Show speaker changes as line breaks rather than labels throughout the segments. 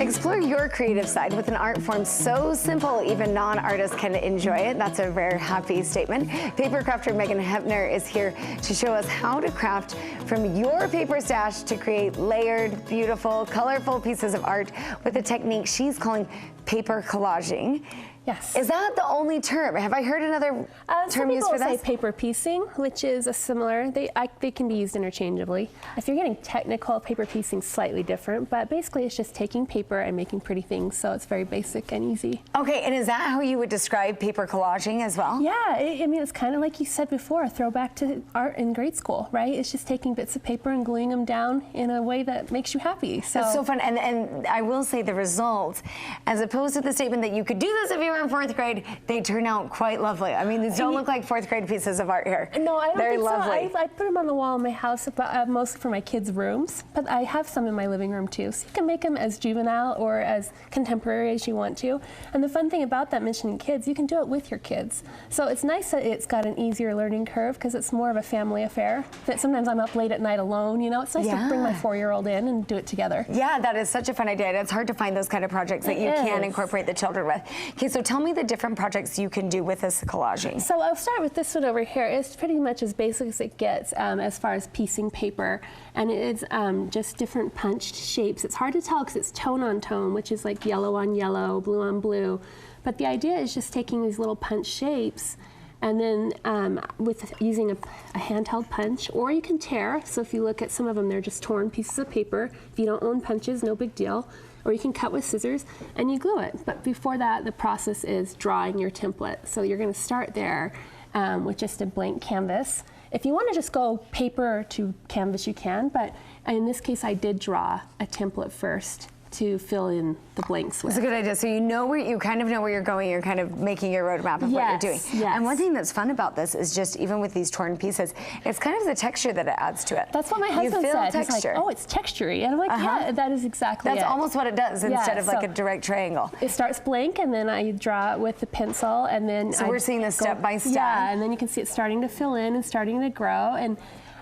Explore your creative side with an art form so simple even non-artists can enjoy it. That's a very happy statement. Paper crafter Megan Hoeppner is here to show us how to craft from your paper stash to create layered, beautiful, colorful pieces of art with a technique she's calling paper collaging.
Yes.
Is that the only term? Have I heard another term used for this?
Some people say paper piecing, which is a similar, they can be used interchangeably. If you're getting technical, paper piecing is slightly different, but basically it's just taking paper and making pretty things, so it's very basic and easy.
Okay, and is that how you would describe paper collaging as well?
Yeah, I mean, it's kind of like you said before, a throwback to art in grade school, right? It's just taking bits of paper and gluing them down in a way that makes you happy. So
it's so fun, and I will say the results, as opposed to the statement that you could do this if you were in 4th grade, they turn out quite lovely. I mean, these don't look like 4th grade pieces of art here.
No, I don't
They're
think
lovely.
so. I put them on the wall in my house, but mostly for my kids' rooms, but I have some in my living room too. So you can make them as juvenile or as contemporary as you want to. And the fun thing about that, mentioning kids, you can do it with your kids. So it's nice that it's got an easier learning curve because it's more of a family affair. That sometimes I'm up late at night alone, you know, it's nice to bring my 4-year-old in and do it together.
Yeah, that is such a fun idea. It's hard to find those kind of projects that you can incorporate the children with. Okay, so tell me the different projects you can do with this collaging.
So I'll start with this one over here. It's pretty much as basic as it gets as far as piecing paper, and it's just different punched shapes. It's hard to tell because it's tone on tone, which is like yellow on yellow, blue on blue, but the idea is just taking these little punch shapes and then with using a handheld punch, or you can tear. So if you look at some of them, they're just torn pieces of paper. If you don't own punches, no big deal. Or you can cut with scissors and you glue it. But before that, the process is drawing your template. So you're gonna start there with just a blank canvas. If you wanna just go paper to canvas, you can, but in this case, I did draw a template first to fill in the blanks with.
That's a good idea. So you know where you kind of know where you're going. You're kind of making your roadmap of what you're doing.
Yes.
And one thing that's fun about this is just even with these torn pieces, it's kind of the texture that it adds to it.
That's what my husband said. Texture. He's like, oh, it's textury, and I'm like, yeah, that is exactly it.
That's almost what it does instead of like a direct triangle.
It starts blank, and then I draw it with the pencil, and then
so we're seeing this step by step.
Yeah, and then you can see it starting to fill in and starting to grow. And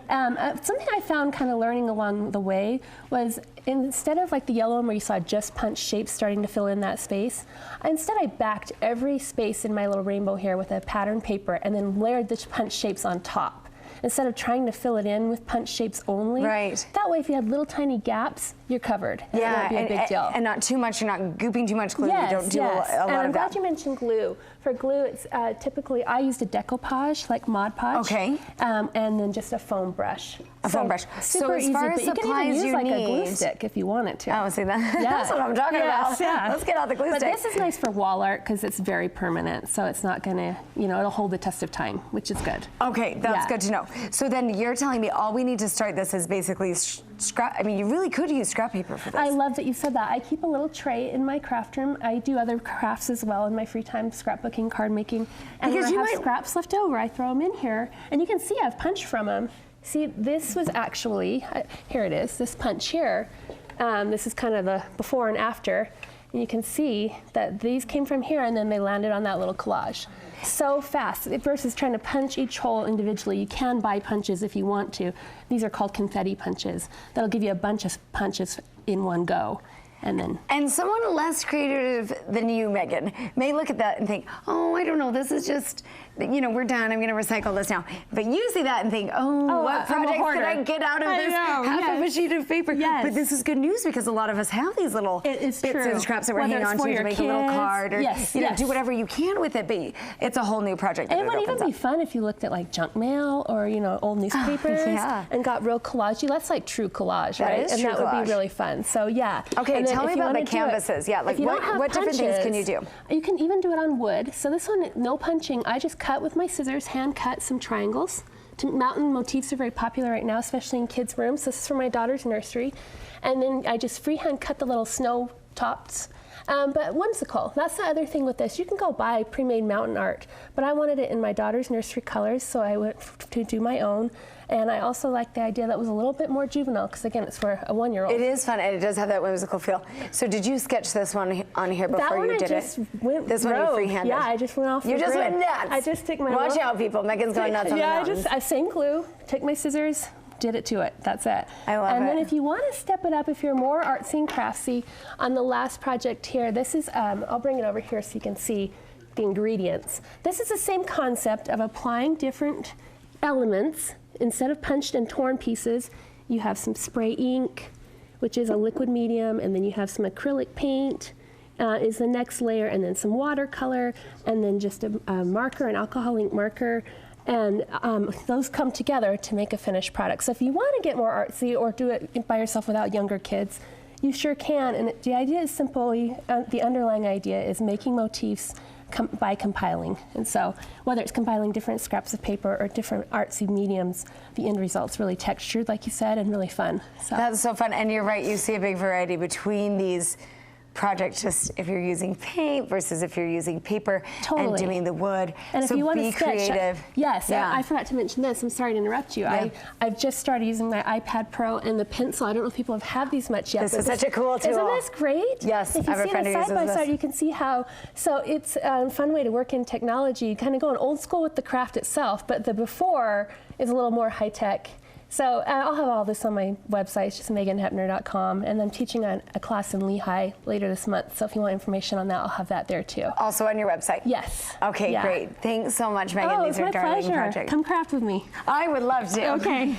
something I found kind of learning along the way was instead of like the yellow one where you saw just punch shapes starting to fill in that space, instead I backed every space in my little rainbow here with a pattern paper and then layered the punch shapes on top. Instead of trying to fill it in with punch shapes only. Right. That way if you have little tiny gaps, you're covered.
Yeah,
it won't be a big deal.
And not too much, you're not gooping too much glue.
Yes,
you don't do a lot of that.
And I'm glad you mentioned glue. For glue, it's typically, I used a decoupage, like Mod Podge. Okay. And then just a foam brush.
A foam brush.
Super easy, but you can even use like a glue stick if you want it to.
Oh, see that?
Yeah.
That's what I'm talking about.
Yeah.
Let's get out the glue stick.
But this is nice for wall art because it's very permanent, so it's not gonna, you know, it'll hold the test of time, which is good.
Okay, that's good to know. So then you're telling me all we need to start this is basically scrap. I mean, you really could use scrap paper for this.
I love that you said that. I keep a little tray in my craft room. I do other crafts as well in my free time, scrapbooking, card making. And because when I have scraps left over, I throw them in here. And you can see I've punched from them. See, this was actually, here it is, this punch here. This is kind of the before and after. And you can see that these came from here and then they landed on that little collage. So fast, versus trying to punch each hole individually. You can buy punches if you want to. These are called confetti punches. That'll give you a bunch of punches in one go. And
someone less creative than you, Megan, may look at that and think, oh, I don't know, this is just, you know, we're done, I'm gonna recycle this now. But you see that and think, oh what projects could I get out of this half of a sheet of paper? Yes. But this is good news because a lot of us have these little bits and scraps that we're hanging on to make a little card or you know, do whatever you can with it, but it's a whole new project.
It would even be fun if you looked at like junk mail or, you know, old newspapers and got real collage. That's like true collage, right? And that would be really fun. So yeah.
Okay, tell me about the canvases. Yeah, like what different things can you do?
You can even do it on wood. So this one, no punching. I just cut with my scissors, hand cut some triangles. Mountain motifs are very popular right now, especially in kids' rooms. This is for my daughter's nursery. And then I just freehand cut the little snow tops. But whimsical. That's the other thing with this. You can go buy pre-made mountain art, but I wanted it in my daughter's nursery colors, so I went to do my own. And I also like the idea that was a little bit more juvenile, because again, it's for a 1-year-old.
It is fun, and it does have that whimsical feel. So did you sketch this one on here before you did it? This one you freehanded?
Yeah, I just went off
You just went nuts.
I just took my
Watch out, people. Megan's going nuts on the mountains.
I same glue, took my scissors, did it to it. That's it.
I love
And
it.
then if you want to step it up, if you're more artsy and craftsy, on the last project here, this is, I'll bring it over here so you can see the ingredients. This is the same concept of applying different elements. Instead of punched and torn pieces, you have some spray ink, which is a liquid medium, and then you have some acrylic paint, is the next layer, and then some watercolor, and then just a marker, an alcohol ink marker, and those come together to make a finished product. So if you want to get more artsy or do it by yourself without younger kids, you sure can. And the idea is simply, the underlying idea is making motifs by compiling. And so whether it's compiling different scraps of paper or different artsy mediums, the end result's really textured, like you said, and really fun. So.
That's so fun. And you're right, you see a big variety between these projects, just if you're using paint versus if you're using paper and doing the wood.
And
so
if you want
be
to sketch,
creative.
Yes, I forgot to mention this. I'm sorry to interrupt you.
Yeah.
I've just started using my iPad Pro and the pencil. I don't know if people have had these much yet.
This is such a cool tool.
Isn't this great?
Yes,
if
I
you
have a
see
friend
it
who uses
side by
this.
side, you can see how. So it's a fun way to work in technology, kind of going old school with the craft itself, but the before is a little more high tech. So I'll have all this on my website, it's just meganhoeppner.com, and I'm teaching a class in Lehigh later this month, so if you want information on that, I'll have that there too.
Also on your website?
Yes.
Okay, great. Thanks so much, Megan.
Oh,
These
it's
are
my
darling
pleasure.
projects.
Come craft with me.
I would love to.
Okay.